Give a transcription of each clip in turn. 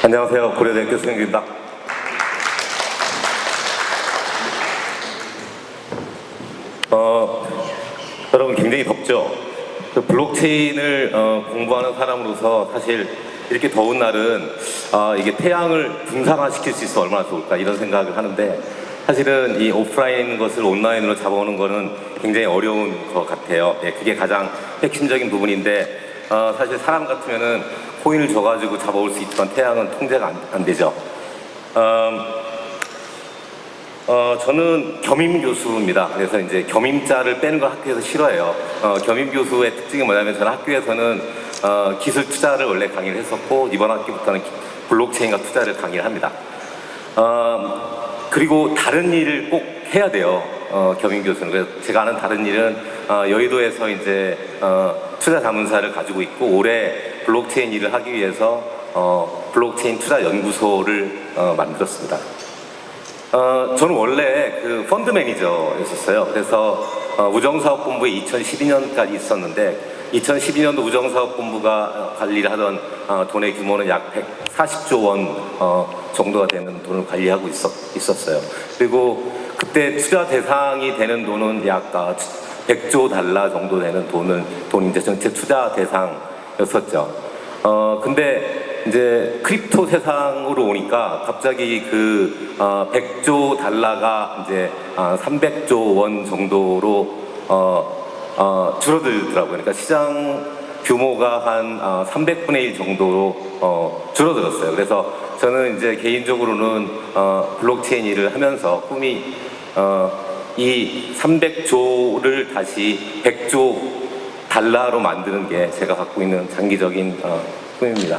안녕하세요. 고려대학교 수영입니다. 여러분 굉장히 덥죠? 그 블록체인을 공부하는 사람으로서 사실 이렇게 더운 날은 이게 태양을 분산화시킬 수 있어 얼마나 좋을까 이런 생각을 하는데 사실은 이 오프라인 것을 온라인으로 잡아오는 거는 굉장히 어려운 것 같아요. 예, 그게 가장 핵심적인 부분인데 사실 사람 같으면은 코인을 줘가지고 잡아올 수 있지만 태양은 통제가 안 되죠. 저는 겸임 교수입니다. 그래서 이제 겸임자를 빼는 걸 학교에서 싫어해요. 겸임 교수의 특징이 뭐냐면 저는 학교에서는 기술 투자를 원래 강의를 했었고 이번 학기부터는 블록체인과 투자를 강의를 합니다. 그리고 다른 일을 꼭 해야 돼요. 겸임 교수는. 그래서 제가 아는 다른 일은 여의도에서 이제 투자 자문사를 가지고 있고 올해 블록체인 일을 하기 위해서 블록체인 투자 연구소를 만들었습니다. 저는 원래 그 펀드 매니저였었어요. 그래서 우정사업본부에 2012년까지 있었는데 2012년도 우정사업본부가 관리를 하던 돈의 규모는 약 140조 원 정도가 되는 돈을 관리하고 있었어요. 그리고 그때 투자 대상이 되는 돈은 약 100조 달러 정도 되는 돈이 이제 전체 투자 대상이었었죠. 근데 이제 크립토 세상으로 오니까 갑자기 그 100조 달러가 이제 300조 원 정도로 줄어들더라고요. 그러니까 시장 규모가 한 300분의 1 정도로 줄어들었어요. 그래서 저는 이제 개인적으로는 블록체인 일을 하면서 꿈이 이 300조를 다시 100조 달러로 만드는 게 제가 갖고 있는 장기적인 꿈입니다.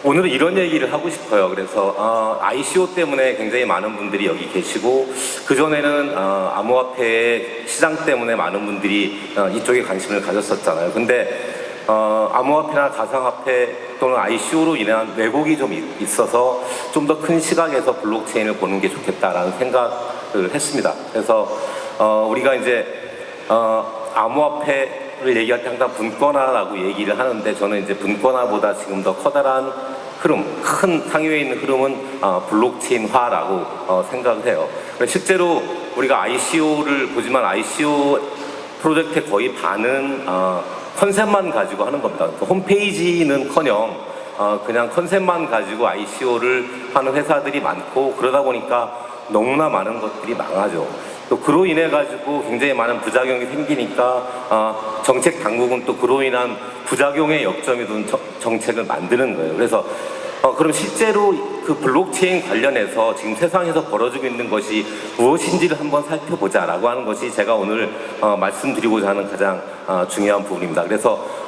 오늘은 이런 얘기를 하고 싶어요. 그래서 ICO 때문에 굉장히 많은 분들이 여기 계시고 그전에는 암호화폐 시장 때문에 많은 분들이 이쪽에 관심을 가졌었잖아요. 근데 암호화폐나 가상화폐 또는 ICO로 인한 왜곡이 좀 있어서 좀 더 큰 시각에서 블록체인을 보는 게 좋겠다라는 생각을 했습니다. 그래서 우리가 이제 암호화폐를 얘기할 때 항상 분권화라고 얘기를 하는데 저는 이제 분권화보다 지금 더 커다란 흐름, 큰 상위에 있는 흐름은 블록체인화라고 생각을 해요. 실제로 우리가 ICO를 보지만 ICO 프로젝트의 거의 반은 컨셉만 가지고 하는 겁니다. 그러니까 홈페이지는커녕 그냥 컨셉만 가지고 ICO를 하는 회사들이 많고 그러다 보니까 너무나 많은 것들이 망하죠. 또 그로 인해 가지고 굉장히 많은 부작용이 생기니까 정책 당국은 또 그로 인한 부작용의 역점이 둔 정책을 만드는 거예요. 그래서 그럼 실제로 그 블록체인 관련해서 지금 세상에서 벌어지고 있는 것이 무엇인지를 한번 살펴보자라고 하는 것이 제가 오늘 말씀드리고자 하는 가장 중요한 부분입니다. 그래서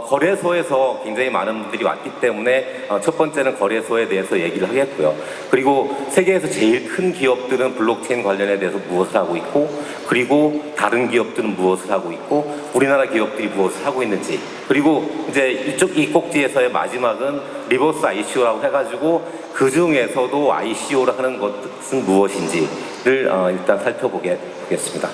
거래소에서 굉장히 많은 분들이 왔기 때문에 첫 번째는 거래소에 대해서 얘기를 하겠고요. 그리고 세계에서 제일 큰 기업들은 블록체인 관련에 대해서 무엇을 하고 있고 그리고 다른 기업들은 무엇을 하고 있고 우리나라 기업들이 무엇을 하고 있는지 그리고 이제 이 꼭지에서의 마지막은 리버스 ICO라고 해가지고 그 중에서도 ICO를 하는 것은 무엇인지를 일단 살펴보겠습니다.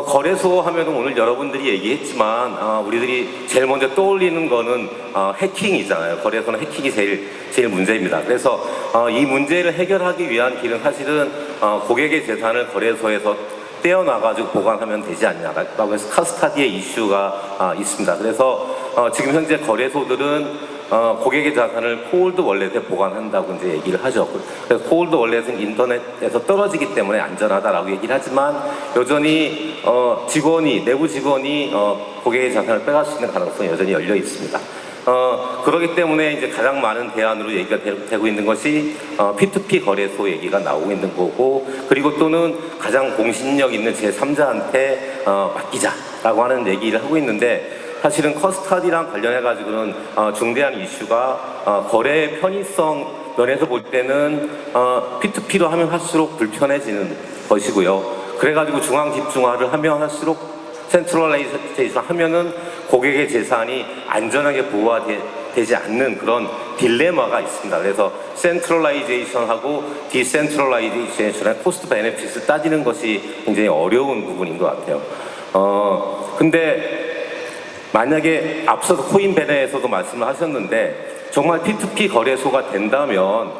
거래소 하면 오늘 여러분들이 얘기했지만 우리들이 제일 먼저 떠올리는 거는 해킹이잖아요. 거래소는 해킹이 제일 문제입니다. 그래서 이 문제를 해결하기 위한 길은 사실은 고객의 재산을 거래소에서 떼어놔가지고 보관하면 되지 않냐라고 해서 카스타디의 이슈가 있습니다. 그래서 지금 현재 거래소들은 고객의 자산을 콜드 월렛에 보관한다고 이제 얘기를 하죠. 그래서 콜드 월렛은 인터넷에서 떨어지기 때문에 안전하다라고 얘기를 하지만 여전히 내부 직원이 고객의 자산을 빼갈 수 있는 가능성이 여전히 열려 있습니다. 그렇기 때문에 이제 가장 많은 대안으로 얘기가 되고 있는 것이 P2P 거래소 얘기가 나오고 있는 거고 그리고 또는 가장 공신력 있는 제3자한테 맡기자라고 하는 얘기를 하고 있는데 사실은 커스터디랑 관련해가지고는 중대한 이슈가 거래의 편의성 면에서 볼 때는 P2P로 하면 할수록 불편해지는 것이고요. 그래가지고 중앙 집중화를 하면 할수록 센트럴라이제이션 하면은 고객의 재산이 안전하게 보호가 되지 않는 그런 딜레마가 있습니다. 그래서 센트럴라이제이션하고 디센트럴라이제이션의 코스트 베네핏을 따지는 것이 굉장히 어려운 부분인 것 같아요. 근데 만약에 앞서서 코인베네에서도 말씀을 하셨는데 정말 P2P 거래소가 된다면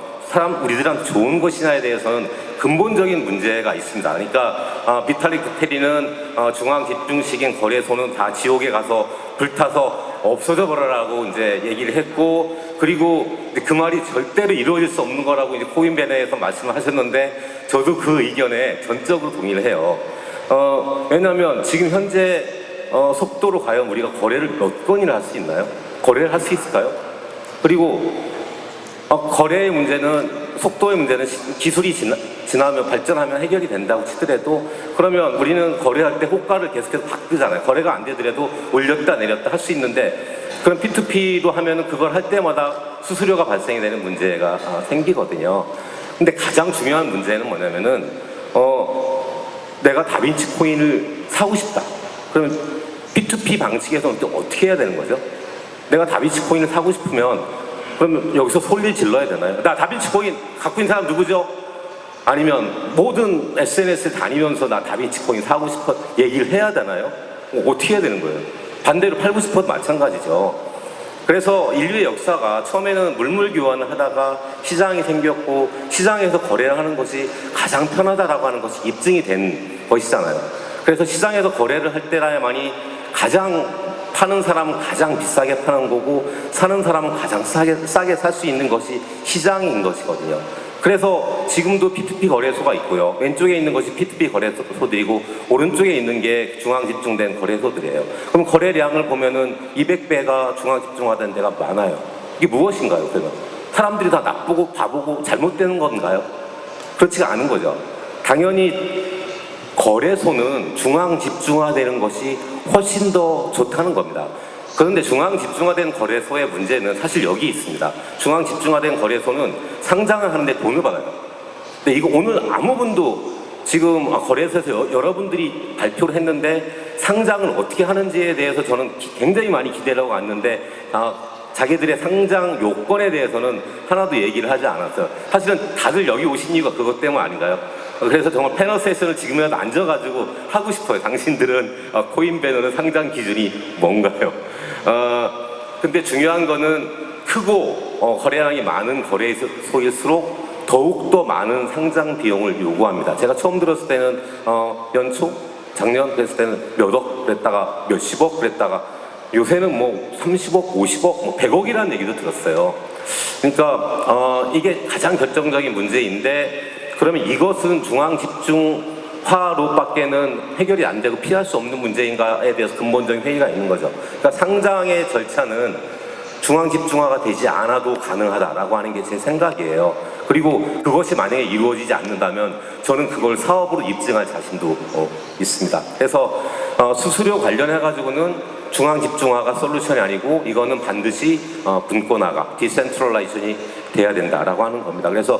우리들한테 좋은 것이냐에 대해서는 근본적인 문제가 있습니다. 그러니까 비탈릭 부테린은 중앙 집중식인 거래소는 다 지옥에 가서 불타서 없어져 버려라고 이제 얘기를 했고, 그리고 그 말이 절대로 이루어질 수 없는 거라고 이제 코인베네에서 말씀을 하셨는데 저도 그 의견에 전적으로 동의를 해요. 왜냐하면 지금 현재 속도로 과연 우리가 거래를 몇 건이나 할 수 있나요? 거래를 할 수 있을까요? 그리고 거래의 문제는, 속도의 문제는 기술이 지나면 발전하면 해결이 된다고 치더라도, 그러면 우리는 거래할 때 호가를 계속해서 바꾸잖아요. 거래가 안 되더라도 올렸다 내렸다 할 수 있는데, 그럼 P2P로 하면은 그걸 할 때마다 수수료가 발생이 되는 문제가 생기거든요. 근데 가장 중요한 문제는 뭐냐면은 내가 다빈치 코인을 사고 싶다. 그러면 P2P 방식에서는 또 어떻게 해야 되는 거죠? 내가 다빈치 코인을 사고 싶으면 그러면 여기서 소리를 질러야 되나요? 나 다빈치 코인 갖고 있는 사람 누구죠? 아니면 모든 SNS에 다니면서 나 다빈치 코인 사고 싶어 얘기를 해야 되나요? 어떻게 해야 되는 거예요? 반대로 팔고 싶어도 마찬가지죠. 그래서 인류의 역사가 처음에는 물물 교환을 하다가 시장이 생겼고, 시장에서 거래를 하는 것이 가장 편하다라고 하는 것이 입증이 된 것이잖아요. 그래서 시장에서 거래를 할 때라야만이 가장 파는 사람은 가장 비싸게 파는 거고, 사는 사람은 가장 싸게 살 수 있는 것이 시장인 것이거든요. 그래서 지금도 P2P 거래소가 있고요. 왼쪽에 있는 것이 P2P 거래소들이고, 오른쪽에 있는 게 중앙 집중된 거래소들이에요. 그럼 거래량을 보면은 200배가 중앙 집중화된 데가 많아요. 이게 무엇인가요, 그러면? 사람들이 다 나쁘고 바보고 잘못되는 건가요? 그렇지가 않은 거죠. 당연히 거래소는 중앙 집중화되는 것이 훨씬 더 좋다는 겁니다. 그런데 중앙 집중화된 거래소의 문제는 사실 여기 있습니다. 중앙 집중화된 거래소는 상장을 하는데 돈을 받아요. 근데 이거 오늘 아무 분도 지금 거래소에서 여러분들이 발표를 했는데 상장을 어떻게 하는지에 대해서 저는 굉장히 많이 기대를 하고 왔는데 자기들의 상장 요건에 대해서는 하나도 얘기를 하지 않았어요. 사실은 다들 여기 오신 이유가 그것 때문 아닌가요? 그래서 정말 패널 세션을 지금이라도 앉아가지고 하고 싶어요. 당신들은 코인베너는 상장 기준이 뭔가요? 근데 중요한 거는 크고 거래량이 많은 거래소일수록 더욱더 많은 상장 비용을 요구합니다. 제가 처음 들었을 때는 연초? 작년 그랬을 때는 몇억 그랬다가 몇십억 그랬다가 요새는 뭐 30억, 50억, 뭐 100억이라는 얘기도 들었어요. 그러니까 이게 가장 결정적인 문제인데, 그러면 이것은 중앙 집중화로밖에는 해결이 안 되고 피할 수 없는 문제인가에 대해서 근본적인 회의가 있는 거죠. 그러니까 상장의 절차는 중앙 집중화가 되지 않아도 가능하다라고 하는 게 제 생각이에요. 그리고 그것이 만약에 이루어지지 않는다면 저는 그걸 사업으로 입증할 자신도 있습니다. 그래서 수수료 관련해 가지고는 중앙 집중화가 솔루션이 아니고 이거는 반드시 분권화가 디센트럴라이션이 돼야 된다라고 하는 겁니다. 그래서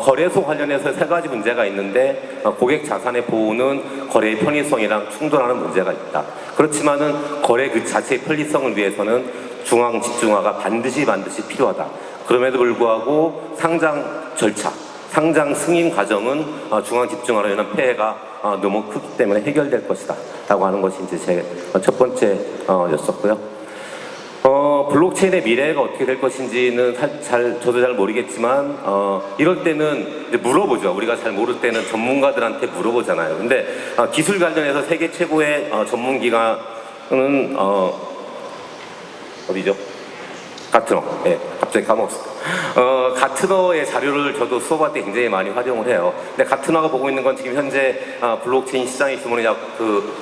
거래소 관련해서 세 가지 문제가 있는데, 고객 자산의 보호는 거래의 편의성이랑 충돌하는 문제가 있다. 그렇지만은 거래 그 자체의 편리성을 위해서는 중앙 집중화가 반드시 필요하다. 그럼에도 불구하고 상장 절차, 상장 승인 과정은 중앙 집중화로 인한 폐해가 너무 크기 때문에 해결될 것이다 라고 하는 것이 이제 제 첫 번째 였었고요. 블록체인의 미래가 어떻게 될 것인지는 저도 잘 모르겠지만, 이럴 때는 이제 물어보죠. 우리가 잘 모를 때는 전문가들한테 물어보잖아요. 근데 기술 관련해서 세계 최고의 전문기관은 어디죠? 가트너. 네, 갑자기 까먹었어요. 가트너의 자료를 저도 수업할 때 굉장히 많이 활용을 해요. 근데 가트너가 보고 있는 건 지금 현재 블록체인 시장이 규모는 약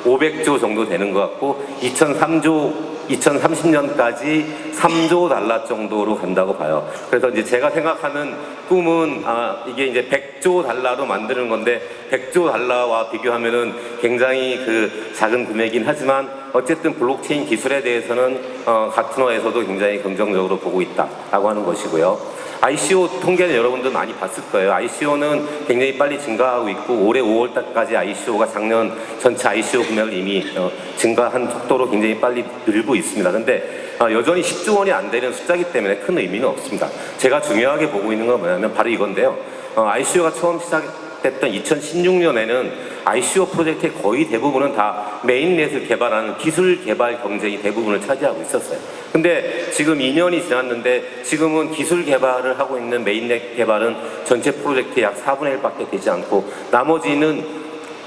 500조 정도 되는 것 같고, 2030년까지 3조 달러 정도로 간다고 봐요. 그래서 이제 제가 생각하는 꿈은 이게 이제 100조 달러로 만드는 건데, 100조 달러와 비교하면은 굉장히 그 작은 금액이긴 하지만 어쨌든 블록체인 기술에 대해서는 가트너에서도 굉장히 긍정적으로 보고 있다라고 하는 것이고요. ICO 통계는 여러분들 많이 봤을 거예요. ICO는 굉장히 빨리 증가하고 있고, 올해 5월달까지 ICO가 작년 전체 ICO 금액을 이미 증가한 속도로 굉장히 빨리 늘고 있습니다. 근데 여전히 10조 원이 안 되는 숫자이기 때문에 큰 의미는 없습니다. 제가 중요하게 보고 있는 건 뭐냐면 바로 이건데요. ICO가 처음 시작됐던 2016년에는 ICO 프로젝트의 거의 대부분은 다 메인넷을 개발하는 기술 개발 경쟁이 대부분을 차지하고 있었어요. 근데 지금 2년이 지났는데 지금은 기술 개발을 하고 있는 메인넷 개발은 전체 프로젝트의 약 4분의 1밖에 되지 않고 나머지는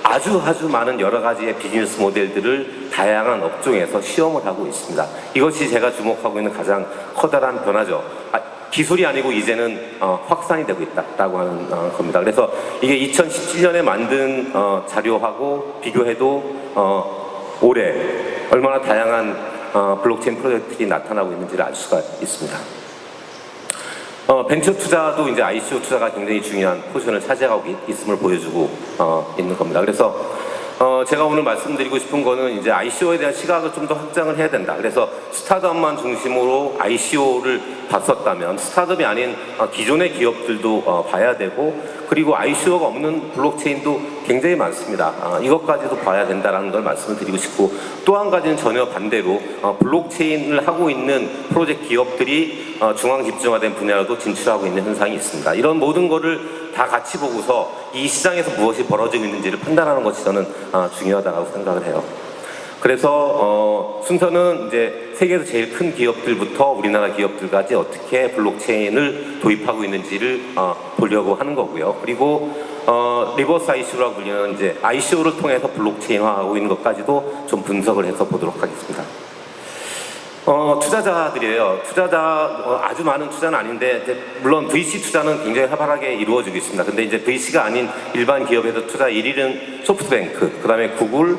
아주 많은 여러 가지의 비즈니스 모델들을 다양한 업종에서 시험을 하고 있습니다. 이것이 제가 주목하고 있는 가장 커다란 변화죠. 기술이 아니고 이제는 확산이 되고 있다라고 하는 겁니다. 그래서 이게 2017년에 만든 자료하고 비교해도 올해 얼마나 다양한 블록체인 프로젝트들이 나타나고 있는지를 알 수가 있습니다. 벤처 투자도 이제 ICO 투자가 굉장히 중요한 포지션을 차지하고 있음을 보여주고 있는 겁니다. 그래서 제가 오늘 말씀드리고 싶은 거는 이제 ICO에 대한 시각을 좀 더 확장을 해야 된다. 그래서 스타트업만 중심으로 ICO를 봤었다면 스타트업이 아닌 기존의 기업들도 봐야 되고 그리고 ICO가 없는 블록체인도 굉장히 많습니다. 이것까지도 봐야 된다는 걸 말씀을 드리고 싶고 또 한 가지는 전혀 반대로 블록체인을 하고 있는 프로젝트 기업들이 중앙 집중화된 분야로도 진출하고 있는 현상이 있습니다. 이런 모든 거를 다 같이 보고서 이 시장에서 무엇이 벌어지고 있는지를 판단하는 것이 저는 중요하다고 생각을 해요. 그래서 순서는 이제 세계에서 제일 큰 기업들부터 우리나라 기업들까지 어떻게 블록체인을 도입하고 있는지를 보려고 하는 거고요. 그리고 리버스 ICO라고 불리는 이제 ICO를 통해서 블록체인화하고 있는 것까지도 좀 분석을 해서 보도록 하겠습니다. 투자자들이에요. 아주 많은 투자는 아닌데, 이제 물론 VC 투자는 굉장히 활발하게 이루어지고 있습니다. 근데 이제 VC가 아닌 일반 기업에서 투자 1위는 소프트뱅크, 그 다음에 구글,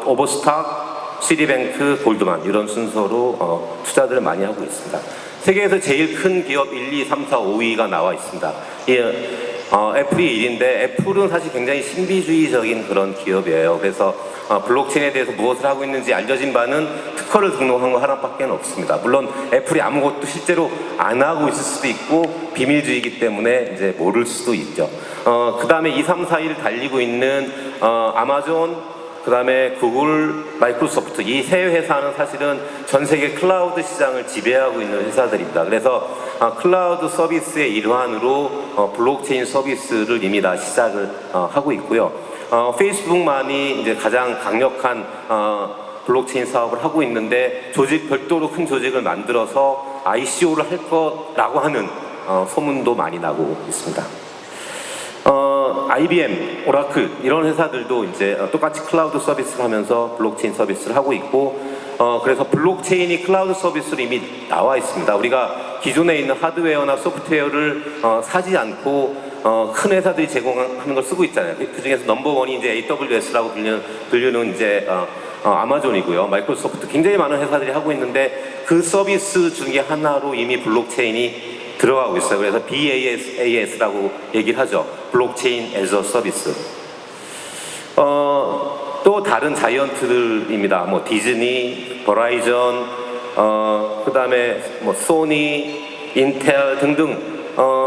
오버스탁, 시리뱅크, 골드만, 이런 순서로 투자들을 많이 하고 있습니다. 세계에서 제일 큰 기업 1, 2, 3, 4, 5위가 나와 있습니다. 애플이 1위인데, 애플은 사실 굉장히 신비주의적인 그런 기업이에요. 그래서 블록체인에 대해서 무엇을 하고 있는지 알려진 바는 특허를 등록한 거 하나밖에 없습니다. 물론 애플이 아무것도 실제로 안 하고 있을 수도 있고 비밀주의이기 때문에 이제 모를 수도 있죠. 그 다음에 2, 3, 4위를 달리고 있는 아마존, 그 다음에 구글, 마이크로소프트, 이 세 회사는 사실은 전 세계 클라우드 시장을 지배하고 있는 회사들입니다. 그래서 클라우드 서비스의 일환으로 블록체인 서비스를 이미 다 시작을 하고 있고요. 페이스북만이 이제 가장 강력한 블록체인 사업을 하고 있는데 별도로 큰 조직을 만들어서 ICO를 할 거라고 하는 소문도 많이 나고 있습니다. IBM, 오라클 이런 회사들도 이제 똑같이 클라우드 서비스를 하면서 블록체인 서비스를 하고 있고 그래서 블록체인이 클라우드 서비스로 이미 나와 있습니다. 우리가 기존에 있는 하드웨어나 소프트웨어를 사지 않고 큰 회사들이 제공하는 걸 쓰고 있잖아요. 그 중에서 넘버원이 이제 AWS라고 불리는 이제 아마존이고요. 마이크로소프트 굉장히 많은 회사들이 하고 있는데 그 서비스 중에 하나로 이미 블록체인이 들어가고 있어요. 그래서 BAS라고 얘기를 하죠. 블록체인 as a 서비스. 또 다른 자이언트들입니다. 뭐 디즈니, 버라이전, 그 다음에 뭐 소니, 인텔 등등.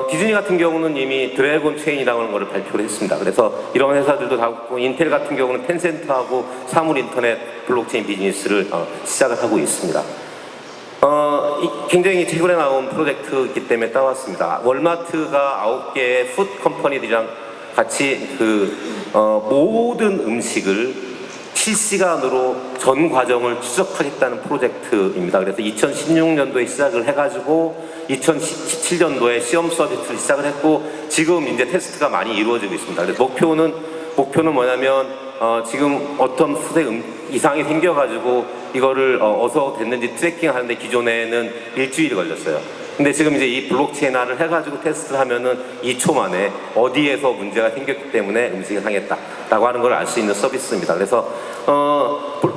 디즈니 같은 경우는 이미 드래곤 체인이라고 하는 것을 발표를 했습니다. 그래서 이런 회사들도 다 있고 인텔 같은 경우는 텐센트하고 사물 인터넷 블록체인 비즈니스를 시작을 하고 있습니다. 굉장히 최근에 나온 프로젝트이기 때문에 따왔습니다. 월마트가 9개의 푸드 컴퍼니들이랑 같이 모든 음식을 실시간으로 전 과정을 추적하겠다는 프로젝트입니다. 그래서 2016년도에 시작을 해가지고 2017년도에 시험 서비스를 시작을 했고 지금 이제 테스트가 많이 이루어지고 있습니다. 그래서 목표는 뭐냐면 지금 어떤 푸드에 이상이 생겨가지고 이거를 어디서 됐는지 트래킹 하는데 기존에는 일주일이 걸렸어요. 근데 지금 이제 이 블록체인화를 해가지고 테스트를 하면은 2초 만에 어디에서 문제가 생겼기 때문에 음식이 상했다라고 하는 걸 알 수 있는 서비스입니다. 그래서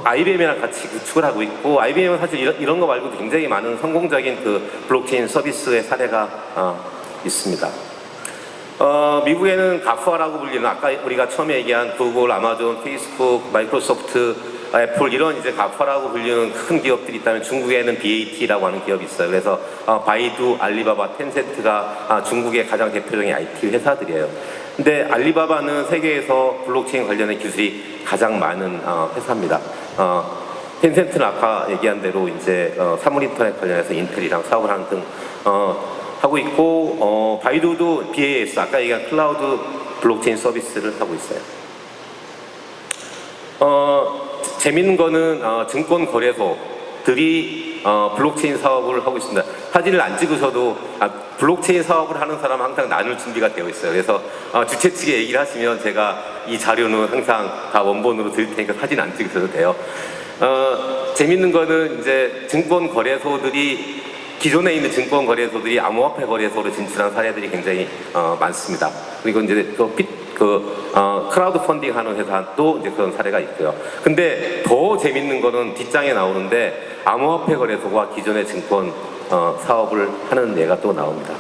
IBM이랑 같이 구축을 하고 있고 IBM은 사실 이런 거 말고도 굉장히 많은 성공적인 그 블록체인 서비스의 사례가 있습니다. 미국에는 가파라고 불리는 아까 우리가 처음에 얘기한 구글, 아마존, 페이스북, 마이크로소프트, 애플 이런 이제 가파라고 불리는 큰 기업들이 있다면 중국에는 BAT라고 하는 기업이 있어요. 그래서 바이두, 알리바바, 텐센트가 중국의 가장 대표적인 IT 회사들이에요. 근데 알리바바는 세계에서 블록체인 관련된 기술이 가장 많은 회사입니다. 텐센트는 아까 얘기한 대로 이제 사물 인터넷 관련해서 인텔이랑 사업을 하는 등 하고 있고 바이두도 BAS 아까 얘기한 클라우드 블록체인 서비스를 하고 있어요. 재밌는 거는 증권거래소들이 블록체인 사업을 하고 있습니다. 사진을 안 찍으셔도 블록체인 사업을 하는 사람은 항상 나눌 준비가 되어 있어요. 그래서 주최 측에 얘기를 하시면 제가 이 자료는 항상 다 원본으로 드릴 테니까 사진 안 찍으셔도 돼요. 재밌는 거는 이제 증권거래소들이 기존에 있는 증권거래소들이 암호화폐 거래소로 진출한 사례들이 굉장히 많습니다. 그리고 이제 크라우드 펀딩 하는 회사도 이제 그런 사례가 있고요. 근데 더 재밌는 거는 뒷장에 나오는데 암호화폐 거래소가 기존의 증권 사업을 하는 예가 또 나옵니다.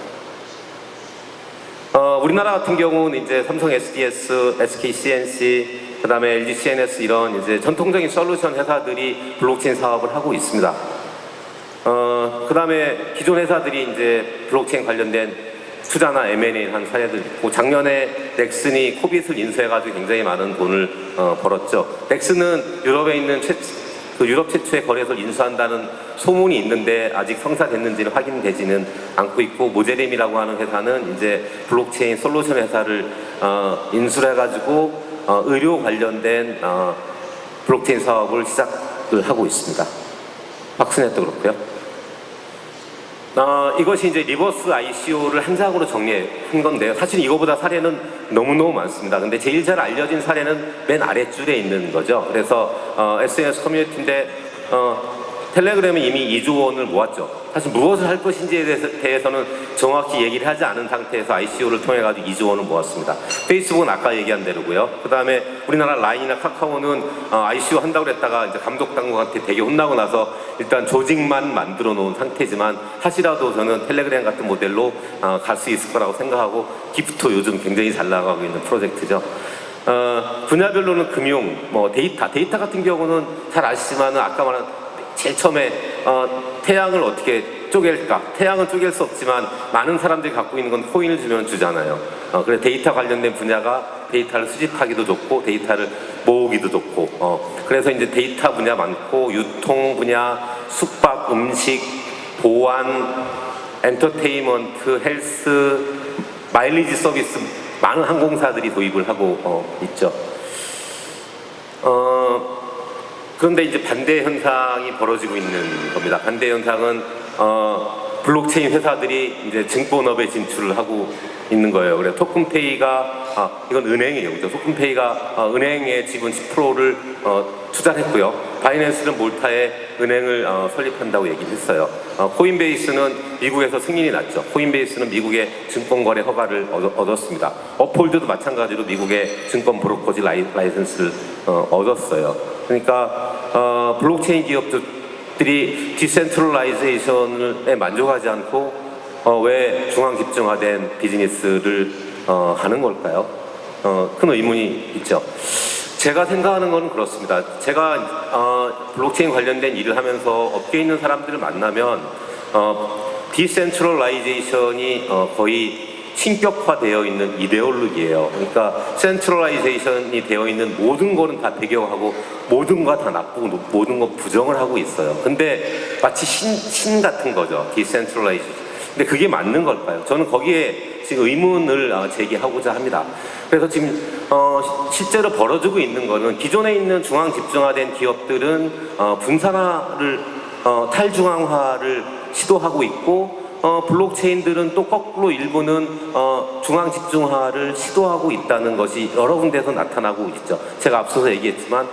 우리나라 같은 경우는 이제 삼성 SDS, SK CNC, 그 다음에 LG CNS 이런 이제 전통적인 솔루션 회사들이 블록체인 사업을 하고 있습니다. 그 다음에 기존 회사들이 이제 블록체인 관련된 투자나 M&A 한 사례들 있고, 작년에 넥슨이 코빗을 인수해가지고 굉장히 많은 돈을 벌었죠. 넥슨은 유럽에 있는 유럽 최초의 거래소를 인수한다는 소문이 있는데 아직 성사됐는지는 확인되지는 않고 있고, 모제림이라고 하는 회사는 이제 블록체인 솔루션 회사를 인수를 해가지고 의료 관련된 블록체인 사업을 시작을 하고 있습니다. 박스넷도 그렇고요. 이것이 이제 리버스 ICO를 한 장으로 정리한 건데요. 사실 이거보다 사례는 너무너무 많습니다. 근데 제일 잘 알려진 사례는 맨 아랫줄에 있는 거죠. 그래서 SNS 커뮤니티인데 텔레그램이 이미 2조 원을 모았죠. 사실 무엇을 할 것인지에 대해서는 정확히 얘기를 하지 않은 상태에서 ICO를 통해 가지고 2조 원을 모았습니다. 페이스북은 아까 얘기한 대로고요. 그 다음에 우리나라 라인이나 카카오는 ICO 한다고 했다가 이제 감독 당국한테 되게 혼나고 나서 일단 조직만 만들어 놓은 상태지만, 하시라도 저는 텔레그램 같은 모델로 갈 수 있을 거라고 생각하고, 기프토 요즘 굉장히 잘 나가고 있는 프로젝트죠. 분야별로는 금융, 데이터 같은 경우는 잘 아시지만 아까 말한 제일 처음에 태양을 어떻게 쪼갤까? 태양은 쪼갤 수 없지만 많은 사람들이 갖고 있는 건 코인을 주면 주잖아요. 그래서 데이터 관련된 분야가 데이터를 수집하기도 좋고 데이터를 모으기도 좋고, 그래서 이제 데이터 분야 많고, 유통 분야, 숙박, 음식, 보안, 엔터테인먼트, 헬스, 마일리지 서비스 많은 항공사들이 도입을 하고 있죠. 그런데 이제 반대 현상이 벌어지고 있는 겁니다. 반대 현상은 블록체인 회사들이 이제 증권업에 진출을 하고 있는 거예요. 그래서 토큰페이가 이건 은행이에요, 그죠? 토큰페이가 은행의 지분 10%를 투자를 했고요. 바이낸스는 몰타에 은행을 설립한다고 얘기를 했어요. 코인베이스는 미국에서 승인이 났죠. 코인베이스는 미국의 증권거래 허가를 얻었습니다. 업홀드도 마찬가지로 미국의 증권 브로커지 라이선스를 얻었어요. 그러니까 블록체인 기업들이 디센트럴라이제이션에 만족하지 않고 왜 중앙 집중화된 비즈니스를 하는 걸까요? 큰 의문이 있죠. 제가 생각하는 건 그렇습니다. 제가 블록체인 관련된 일을 하면서 업계에 있는 사람들을 만나면 디센트럴라이제이션이 거의 신격화되어 있는 이데올로기예요. 그러니까 센트럴라이제이션이 되어 있는 모든 거는 다 배경하고 모든 거 다 나쁘고 모든 거 부정을 하고 있어요. 근데 마치 신 같은 거죠. 디센트럴라이제이션. 근데 그게 맞는 걸까요? 저는 거기에 지금 의문을 제기하고자 합니다. 그래서 지금 실제로 벌어지고 있는 거는, 기존에 있는 중앙 집중화된 기업들은 분산화를 탈중앙화를 시도하고 있고, 블록체인들은 또 거꾸로 일부는 중앙 집중화를 시도하고 있다는 것이 여러 군데에서 나타나고 있죠. 제가 앞서서 얘기했지만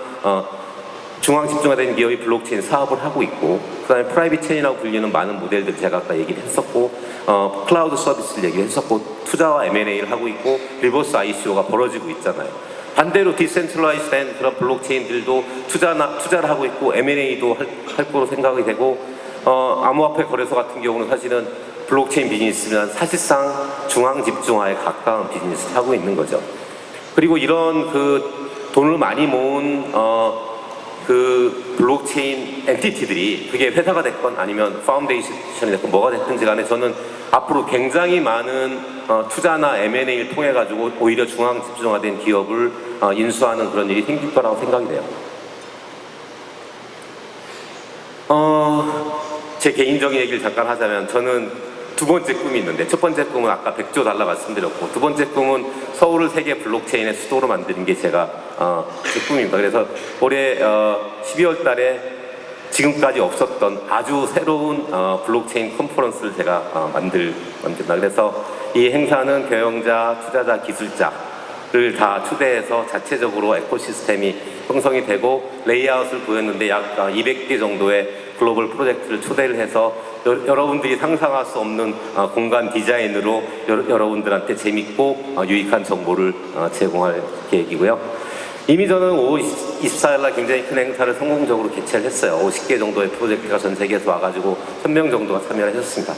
중앙 집중화된 기업이 블록체인 사업을 하고 있고, 그 다음에 프라이빗 체인이라고 불리는 많은 모델들 제가 아까 얘기를 했었고, 클라우드 서비스를 얘기를 했었고, 투자와 M&A를 하고 있고, 리버스 ICO가 벌어지고 있잖아요. 반대로 디센트럴라이즈된 그런 블록체인들도 투자를 하고 있고 M&A도 할 거로 생각이 되고, 암호화폐 거래소 같은 경우는 사실은 블록체인 비즈니스는 사실상 중앙 집중화에 가까운 비즈니스를 하고 있는 거죠. 그리고 이런 그 돈을 많이 모은 그 블록체인 엔티티들이, 그게 회사가 됐건 아니면 파운데이션이 됐건 뭐가 됐든지 간에, 저는 앞으로 굉장히 많은 투자나 M&A를 통해 가지고 오히려 중앙 집중화된 기업을 인수하는 그런 일이 생길 거라고 생각이 돼요. 제 개인적인 얘기를 잠깐 하자면, 저는 두 번째 꿈이 있는데, 첫 번째 꿈은 아까 100조 달러 말씀드렸고, 두 번째 꿈은 서울을 세계 블록체인의 수도로 만드는 게 제가 제 꿈입니다. 그래서 올해 12월 달에 지금까지 없었던 아주 새로운 블록체인 컨퍼런스를 제가 만든다. 그래서 이 행사는 경영자, 투자자, 기술자를 다 초대해서 자체적으로 에코시스템이 형성이 되고, 레이아웃을 보였는데 약 200개 정도의 글로벌 프로젝트를 초대를 해서 여러분들이 상상할 수 없는 공간 디자인으로 여러분들한테 재밌고 유익한 정보를 제공할 계획이고요. 이미 저는 5월 24일날 굉장히 큰 행사를 성공적으로 개최를 했어요. 50개 정도의 프로젝트가 전 세계에서 와가지고 1000명 정도가 참여를 하셨습니다.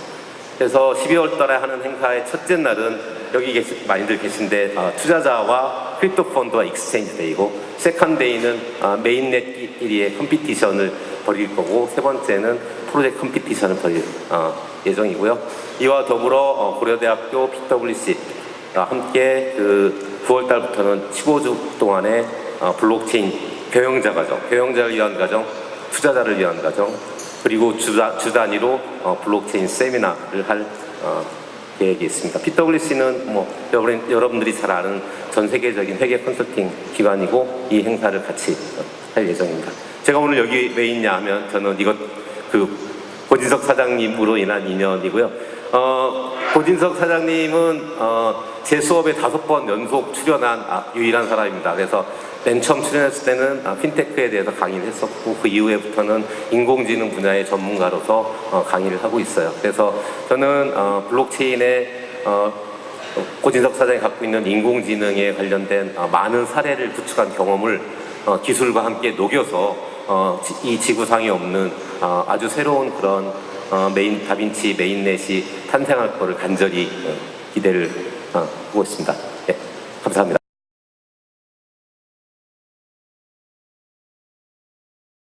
그래서 12월 달에 하는 행사의 첫째 날은 여기 많이들 계신데 투자자와 크립토 펀드와 익스체인지 데이고, 세컨 데이는 메인넷끼리의 컴피티션을 벌일 거고, 세 번째는 프로젝트 컴피티션을 벌일 예정이고요. 이와 더불어 고려대학교 PwC 함께 9월 달부터는 15주 동안의 블록체인 경영자 과정, 경영자를 위한 과정, 투자자를 위한 과정, 그리고 주 단위로 블록체인 세미나를 할 계획이 있습니다. PwC는 여러분들이 잘 아는 전 세계적인 회계 컨설팅 기관이고, 이 행사를 같이 할 예정입니다. 제가 오늘 여기 왜 있냐 하면, 저는 고진석 사장님으로 인한 인연이고요. 고진석 사장님은 제 수업에 5번 연속 출연한 유일한 사람입니다. 그래서 맨 처음 출연했을 때는 핀테크에 대해서 강의를 했었고, 그 이후에부터는 인공지능 분야의 전문가로서 강의를 하고 있어요. 그래서 저는 블록체인의 고진석 사장이 갖고 있는 인공지능에 관련된 많은 사례를 구축한 경험을 기술과 함께 녹여서 이 지구상에 없는 아주 새로운 그런 다빈치 메인넷이 탄생할 거를 간절히 기대를 하고 있습니다.